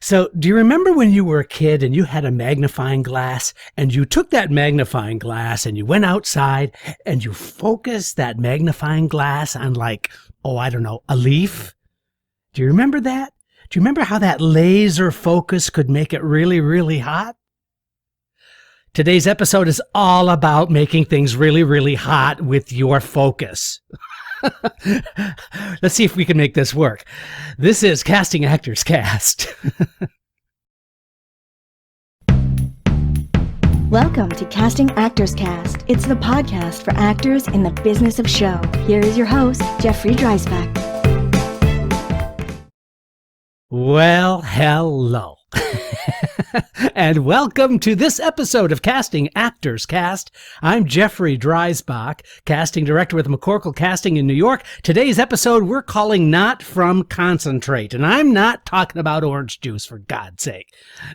So, do you remember when you were a kid and you had a magnifying glass and you took that magnifying glass and you went outside and you focused that magnifying glass on I don't know, a leaf? Do you remember that? Do you remember how that laser focus could make it really, really hot? Today's episode is all about making things really, really hot with your focus. Let's see if we can make this work. This is Casting Actors Cast. Welcome to Casting Actors Cast. It's the podcast for actors in the business of show. Here is your host, Jeffrey Dreisbach. Well, hello. And welcome to this episode of Casting Actors Cast. I'm Jeffrey Dreisbach, casting director with McCorkle Casting in New York. Today's episode we're calling Not From Concentrate. And I'm not talking about orange juice, for God's sake.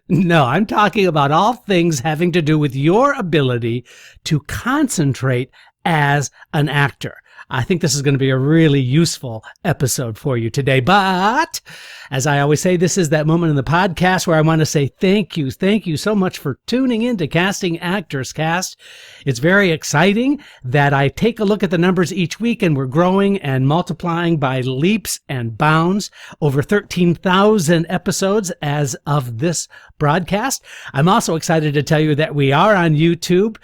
No, I'm talking about all things having to do with your ability to concentrate as an actor. I think this is going to be a really useful episode for you today. But as I always say, this is that moment in the podcast where I want to say thank you. Thank you so much for tuning in to Casting Actors Cast. It's very exciting that I take a look at the numbers each week, and we're growing and multiplying by leaps and bounds. Over 13,000 episodes as of this broadcast. I'm also excited to tell you that we are on YouTube,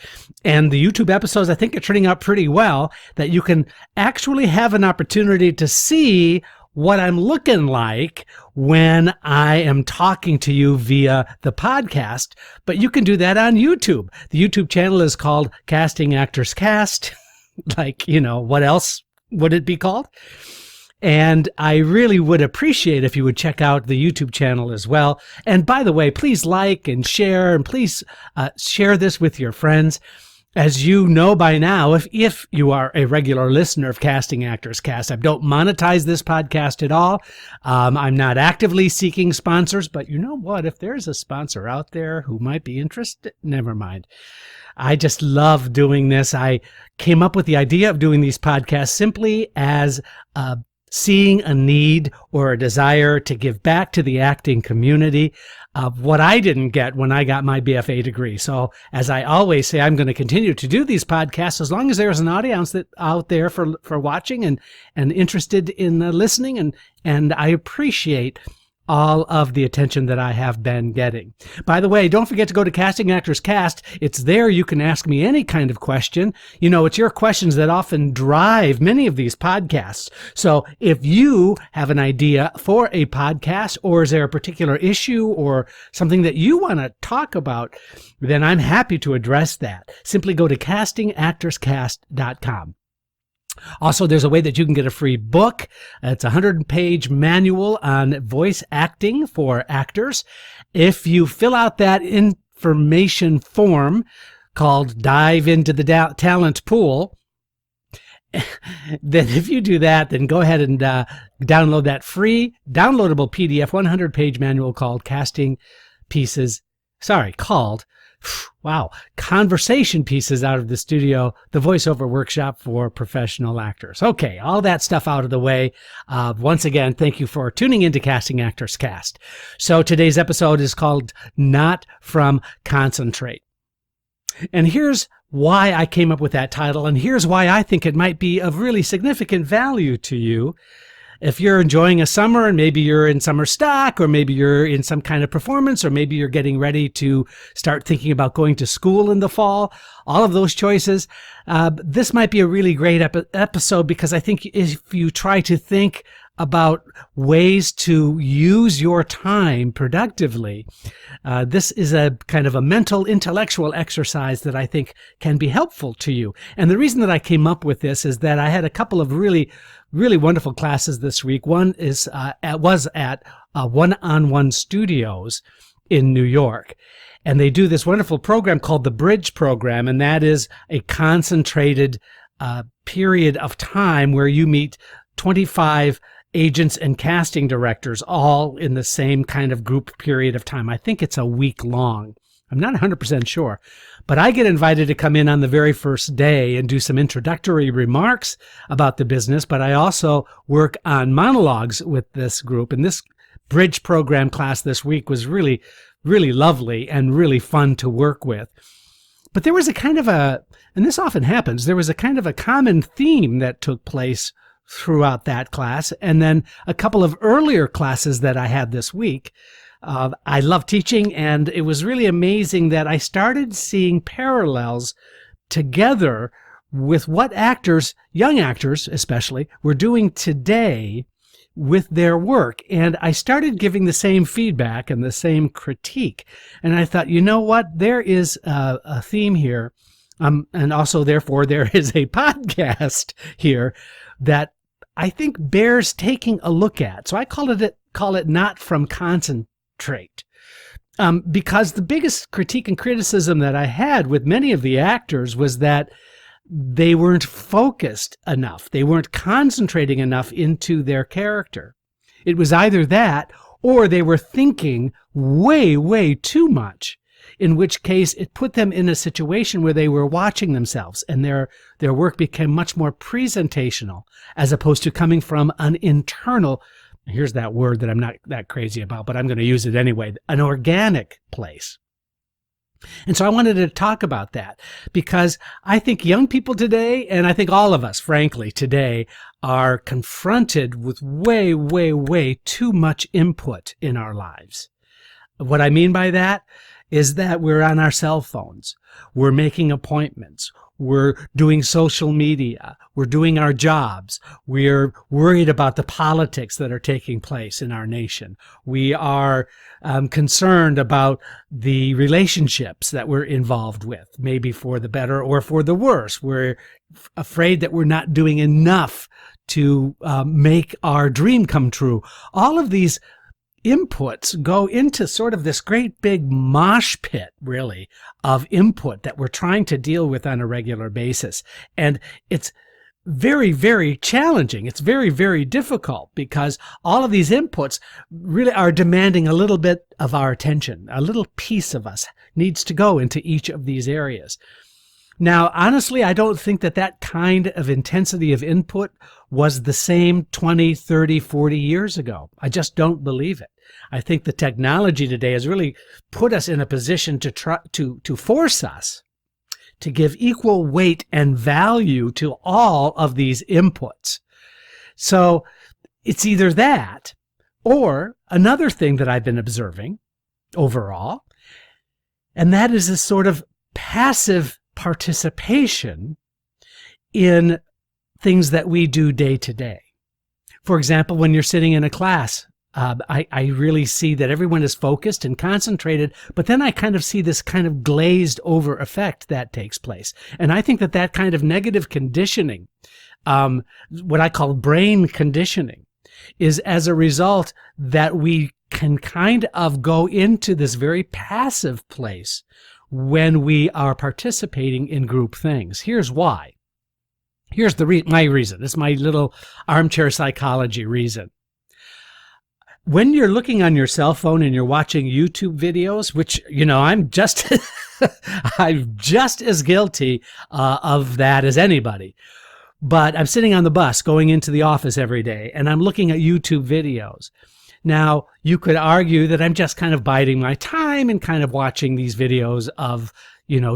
and the YouTube episodes I think are turning out pretty well, that you can actually have an opportunity to see what I'm looking like when I am talking to you via the podcast, but you can do that on YouTube. The YouTube channel is called Casting Actors Cast. What else would it be called? And I really would appreciate if you would check out the YouTube channel as well. And by the way, please like and share, and please share this with your friends. As you know by now, if you are a regular listener of Casting Actors Cast, I don't monetize this podcast at all. I'm not actively seeking sponsors, but you know what? If there's a sponsor out there who might be interested, never mind. I just love doing this. I came up with the idea of doing these podcasts simply as seeing a need or a desire to give back to the acting community of what I didn't get when I got my BFA degree. So as I always say, I'm going to continue to do these podcasts as long as there's an audience out there for watching and interested in listening. And I appreciate all of the attention that I have been getting. By the way, don't forget to go to Casting Actors Cast. It's there you can ask me any kind of question. You know, it's your questions that often drive many of these podcasts. So if you have an idea for a podcast, or is there a particular issue or something that you want to talk about, then I'm happy to address that. Simply go to castingactorscast.com. Also, there's a way that you can get a free book. It's a 100-page manual on voice acting for actors. If you fill out that information form called Dive into the Talent Pool, then if you do that, then go ahead and download that free downloadable PDF 100-page manual called Conversation Pieces Out of the Studio, the voiceover workshop for professional actors. Okay, all that stuff out of the way. Once again, thank you for tuning into Casting Actors Cast. So today's episode is called Not From Concentrate. And here's why I came up with that title, and here's why I think it might be of really significant value to you. If you're enjoying a summer and maybe you're in summer stock, or maybe you're in some kind of performance, or maybe you're getting ready to start thinking about going to school in the fall, all of those choices, this might be a really great episode, because I think if you try to think about ways to use your time productively, this is a kind of a mental, intellectual exercise that I think can be helpful to you. And the reason that I came up with this is that I had a couple of really wonderful classes this week. One was at One-on-One Studios in New York. And they do this wonderful program called the Bridge Program. And that is a concentrated period of time where you meet 25 agents and casting directors all in the same kind of group period of time. I think it's a week long. I'm not 100% sure, but I get invited to come in on the very first day and do some introductory remarks about the business, but I also work on monologues with this group. And this bridge program class this week was really, really lovely and really fun to work with. But there was and this often happens, there was a kind of a common theme that took place throughout that class. And then a couple of earlier classes that I had this week. I love teaching, and it was really amazing that I started seeing parallels together with what actors, young actors especially, were doing today with their work. And I started giving the same feedback and the same critique. And I thought, you know what? There is a theme here. And also, therefore, there is a podcast here that I think bears taking a look at. So I call it Not From Concentrate. Because the biggest critique and criticism that I had with many of the actors was that they weren't focused enough. They weren't concentrating enough into their character. It was either that or they were thinking way, way too much, in which case it put them in a situation where they were watching themselves and their work became much more presentational as opposed to coming from an internal, here's that word that I'm not that crazy about, but I'm going to use it anyway, an organic place. And so I wanted to talk about that because I think young people today, and I think all of us, frankly, today, are confronted with way, way, way too much input in our lives. What I mean by that is that we're on our cell phones, we're making appointments, we're doing social media, we're doing our jobs, we're worried about the politics that are taking place in our nation, we are concerned about the relationships that we're involved with, maybe for the better or for the worse. We're afraid that we're not doing enough to make our dream come true. All of these inputs go into sort of this great big mosh pit, really, of input that we're trying to deal with on a regular basis. And it's very, very challenging. It's very, very difficult because all of these inputs really are demanding a little bit of our attention. A little piece of us needs to go into each of these areas. Now, honestly, I don't think that kind of intensity of input was the same 20, 30, 40 years ago. I just don't believe it. I think the technology today has really put us in a position to try to force us to give equal weight and value to all of these inputs. So it's either that or another thing that I've been observing overall, and that is this sort of passive participation in things that we do day to day. For example, when you're sitting in a class, I really see that everyone is focused and concentrated, but then I kind of see this kind of glazed over effect that takes place. And I think that kind of negative conditioning, what I call brain conditioning, is as a result that we can kind of go into this very passive place when we are participating in group things. Here's why. Here's my reason. It's my little armchair psychology reason. When you're looking on your cell phone and you're watching YouTube videos, which, I'm just as guilty of that as anybody. But I'm sitting on the bus going into the office every day, and I'm looking at YouTube videos. Now, you could argue that I'm just kind of biding my time and kind of watching these videos of,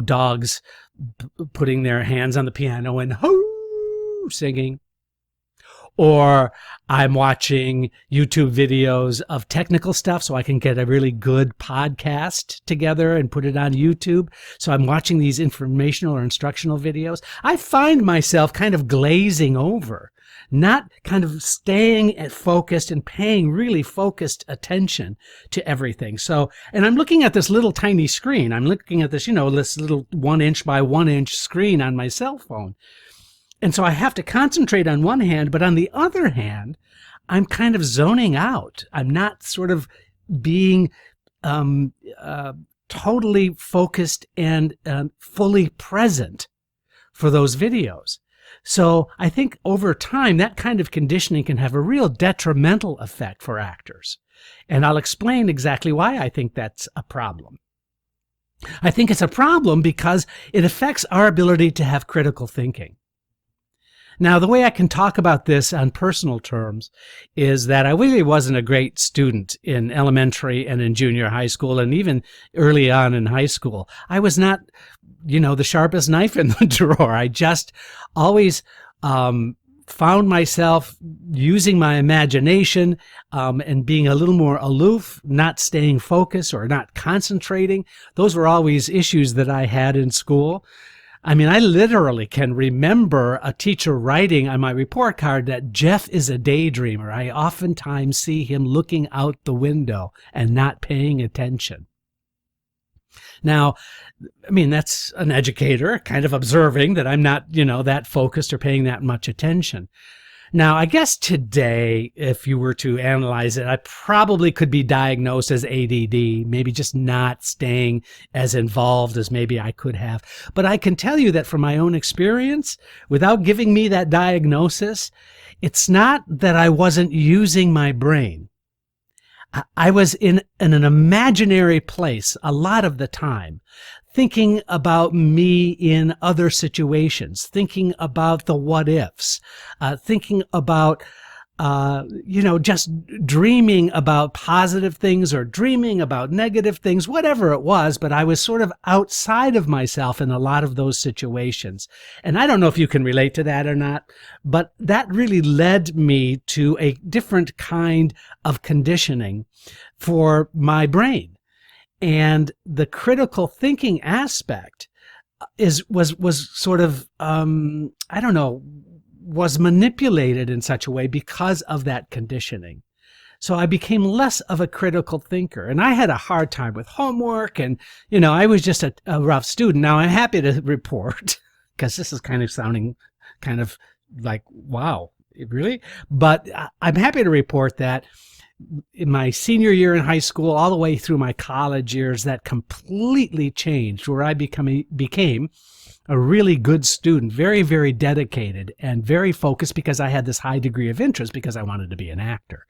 dogs putting their hands on the piano and singing. Or I'm watching YouTube videos of technical stuff so I can get a really good podcast together and put it on YouTube. So I'm watching these informational or instructional videos. I find myself kind of glazing over, not kind of staying focused and paying really focused attention to everything. So, and I'm looking at this little tiny screen. I'm looking at this, this little 1 inch by 1 inch screen on my cell phone. And so I have to concentrate on one hand, but on the other hand, I'm kind of zoning out. I'm not sort of being totally focused and fully present for those videos. So I think over time, that kind of conditioning can have a real detrimental effect for actors. And I'll explain exactly why I think that's a problem. I think it's a problem because it affects our ability to have critical thinking. Now, the way I can talk about this on personal terms is that I really wasn't a great student in elementary and in junior high school, and even early on in high school. I was not, the sharpest knife in the drawer. I just always found myself using my imagination and being a little more aloof, not staying focused or not concentrating. Those were always issues that I had in school. I mean, I literally can remember a teacher writing on my report card that Jeff is a daydreamer. I oftentimes see him looking out the window and not paying attention. Now, I mean, that's an educator kind of observing that I'm not, that focused or paying that much attention. Now, I guess today, if you were to analyze it, I probably could be diagnosed as ADD, maybe just not staying as involved as maybe I could have. But I can tell you that from my own experience, without giving me that diagnosis, it's not that I wasn't using my brain. I was in an imaginary place a lot of the time, thinking about me in other situations, thinking about the what ifs, thinking about, just dreaming about positive things or dreaming about negative things, whatever it was, but I was sort of outside of myself in a lot of those situations. And I don't know if you can relate to that or not, but that really led me to a different kind of conditioning for my brain. And the critical thinking aspect was sort of, was manipulated in such a way because of that conditioning. So I became less of a critical thinker, and I had a hard time with homework, and, I was just a rough student. Now I'm happy to report, because this is kind of sounding kind of like, wow, really? But I'm happy to report that in my senior year in high school, all the way through my college years, that completely changed, where I became a really good student, very, very dedicated and very focused, because I had this high degree of interest because I wanted to be an actor.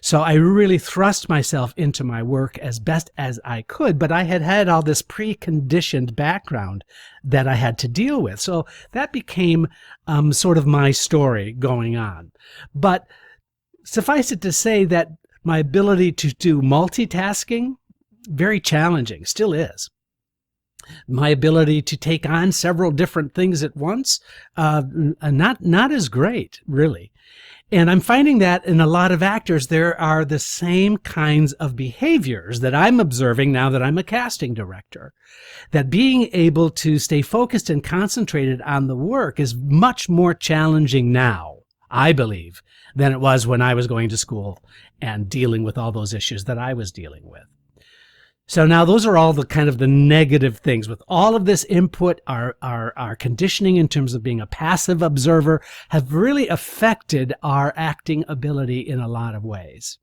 So I really thrust myself into my work as best as I could, but I had all this preconditioned background that I had to deal with. So that became sort of my story going on. But suffice it to say that my ability to do multitasking, very challenging, still is. My ability to take on several different things at once, not as great, really. And I'm finding that in a lot of actors, there are the same kinds of behaviors that I'm observing now that I'm a casting director. That being able to stay focused and concentrated on the work is much more challenging now, I believe, than it was when I was going to school and dealing with all those issues that I was dealing with. So now those are all the kind of the negative things. With all of this input, our conditioning in terms of being a passive observer have really affected our acting ability in a lot of ways.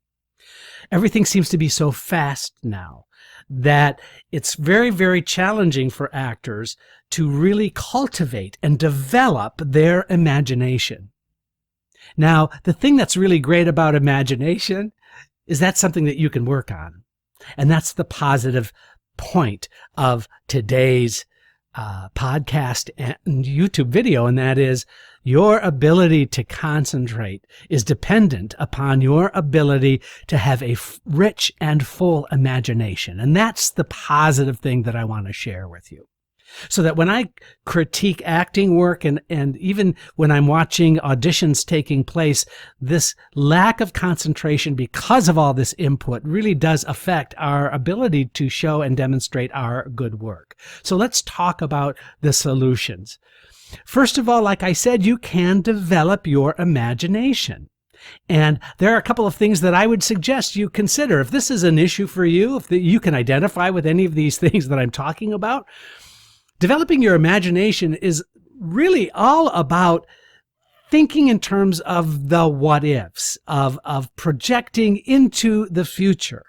Everything seems to be so fast now that it's very, very challenging for actors to really cultivate and develop their imagination. Now, the thing that's really great about imagination is that's something that you can work on. And that's the positive point of today's podcast and YouTube video, and that is your ability to concentrate is dependent upon your ability to have a rich and full imagination. And that's the positive thing that I want to share with you. So that when I critique acting work and even when I'm watching auditions taking place, this lack of concentration because of all this input really does affect our ability to show and demonstrate our good work. So let's talk about the solutions. First of all, like I said, you can develop your imagination. And there are a couple of things that I would suggest you consider. If this is an issue for you, if you can identify with any of these things that I'm talking about, developing your imagination is really all about thinking in terms of the what ifs, of projecting into the future,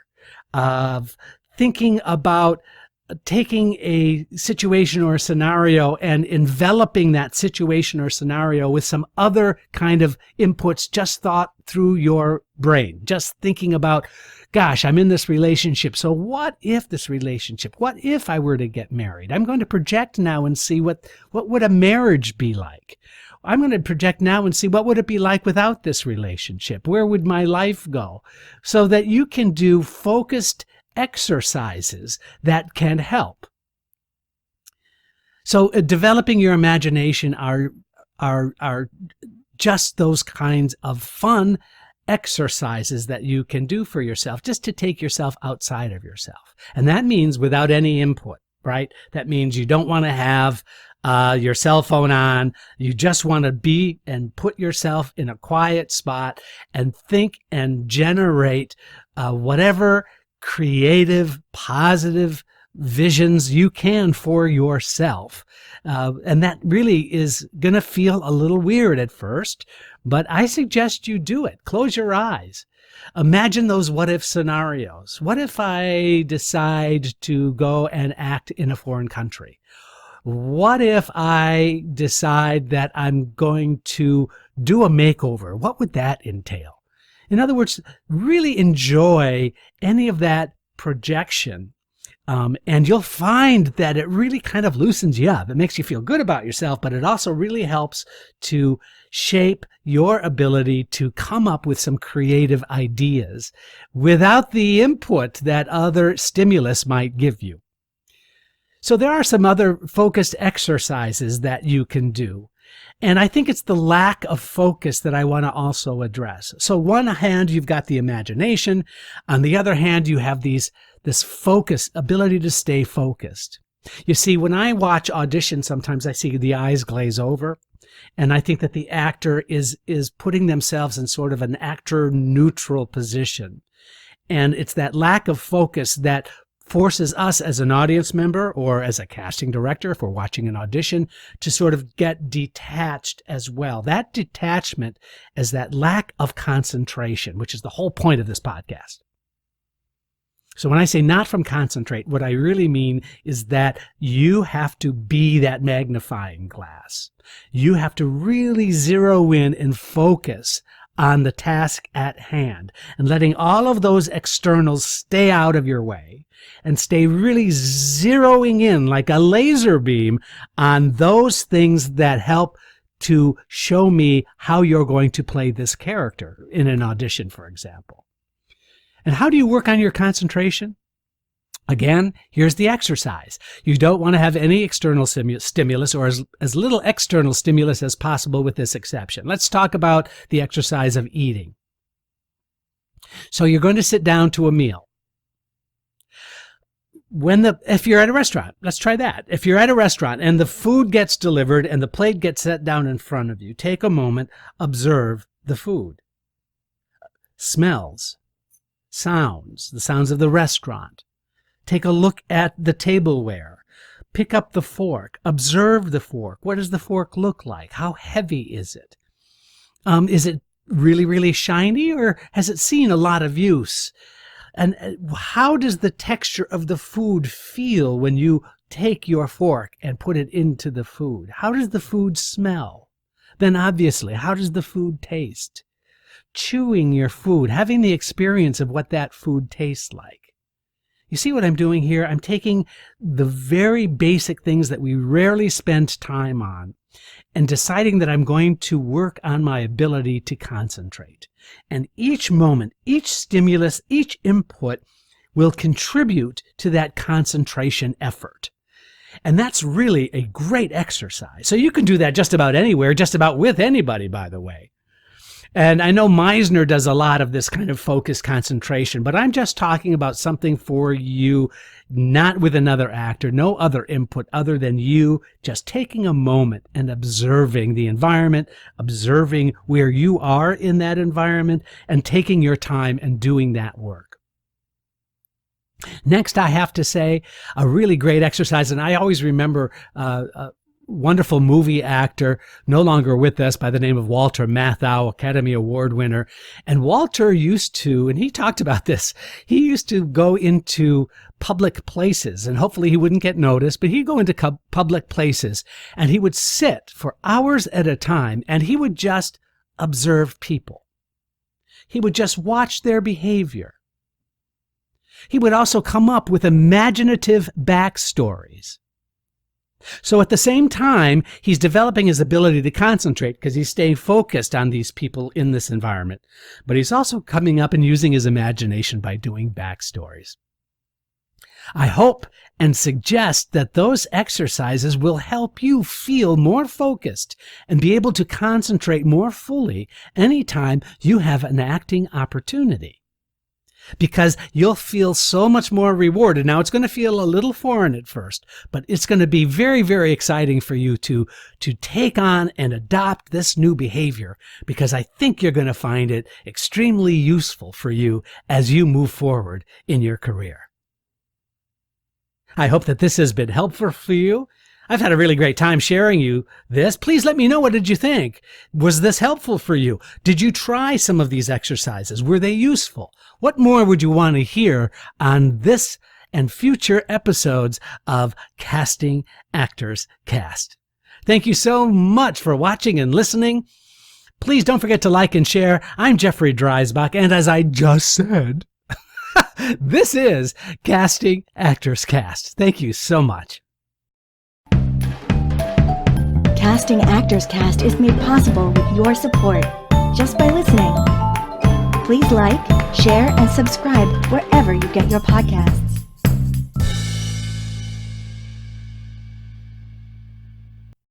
of thinking about taking a situation or a scenario and enveloping that situation or scenario with some other kind of inputs just thought through your brain, just thinking about, gosh, I'm in this relationship. So what if this relationship, what if I were to get married? I'm going to project now and see what would a marriage be like? I'm going to project now and see what would it be like without this relationship? Where would my life go? So that you can do focused exercises that can help. So developing your imagination are just those kinds of fun exercises that you can do for yourself, just to take yourself outside of yourself. And that means without any input, right? That means you don't want to have your cell phone on. You just want to be and put yourself in a quiet spot and think and generate whatever creative, positive visions you can for yourself. And that really is going to feel a little weird at first, but I suggest you do it. Close your eyes. Imagine those what-if scenarios. What if I decide to go and act in a foreign country? What if I decide that I'm going to do a makeover? What would that entail? In other words, really enjoy any of that projection. And you'll find that it really kind of loosens you up. It makes you feel good about yourself, but it also really helps to shape your ability to come up with some creative ideas without the input that other stimulus might give you. So there are some other focused exercises that you can do. And I think it's the lack of focus that I want to also address. So one hand, you've got the imagination. On the other hand, you have this focus, ability to stay focused. You see, when I watch auditions, sometimes I see the eyes glaze over. And I think that the actor is putting themselves in sort of an actor neutral position. And it's that lack of focus that forces us as an audience member or as a casting director, if we're watching an audition, to sort of get detached as well. That detachment is that lack of concentration, which is the whole point of this podcast. So when I say not from concentrate, what I really mean is that you have to be that magnifying glass. You have to really zero in and focus on the task at hand and letting all of those externals stay out of your way and stay really zeroing in like a laser beam on those things that help to show me how you're going to play this character in an audition, for example. And how do you work on your concentration? Again, here's the exercise. You don't want to have any external stimulus or as little external stimulus as possible with this exception. Let's talk about the exercise of eating. So you're going to sit down to a meal. If you're at a restaurant, let's try that. If you're at a restaurant and the food gets delivered and the plate gets set down in front of you, take a moment, observe the food. Smells, sounds, the sounds of the restaurant. Take a look at the tableware. Pick up the fork. Observe the fork. What does the fork look like? How heavy is it? Is it really, really shiny, or has it seen a lot of use? And how does the texture of the food feel when you take your fork and put it into the food? How does the food smell? Then obviously, how does the food taste? Chewing your food, having the experience of what that food tastes like. You see what I'm doing here? I'm taking the very basic things that we rarely spend time on and deciding that I'm going to work on my ability to concentrate. And each moment, each stimulus, each input will contribute to that concentration effort. And that's really a great exercise. So you can do that just about anywhere, just about with anybody, by the way. And I know Meisner does a lot of this kind of focused concentration, but I'm just talking about something for you, not with another actor, no other input other than you just taking a moment and observing the environment, observing where you are in that environment, and taking your time and doing that work. Next, I have to say, a really great exercise, and I always remember wonderful movie actor, no longer with us, by the name of Walter Matthau, Academy Award winner. And Walter used to, and he talked about this, he used to go into public places, and hopefully he wouldn't get noticed, but he'd go into public places, and he would sit for hours at a time, and he would just observe people. He would just watch their behavior. He would also come up with imaginative backstories. So at the same time, he's developing his ability to concentrate because he's staying focused on these people in this environment. But he's also coming up and using his imagination by doing backstories. I hope and suggest that those exercises will help you feel more focused and be able to concentrate more fully anytime you have an acting opportunity. Because you'll feel so much more rewarded. Now, it's going to feel a little foreign at first, but it's going to be very, very exciting for you to take on and adopt this new behavior, because I think you're going to find it extremely useful for you as you move forward in your career. I hope that this has been helpful for you. I've had a really great time sharing you this. Please let me know, what did you think? Was this helpful for you? Did you try some of these exercises? Were they useful? What more would you want to hear on this and future episodes of Casting Actors Cast? Thank you so much for watching and listening. Please don't forget to like and share. I'm Jeffrey Dreisbach, and as I just said, this is Casting Actors Cast. Thank you so much. Casting Actors Cast is made possible with your support just by listening. Please like, share, and subscribe wherever you get your podcasts.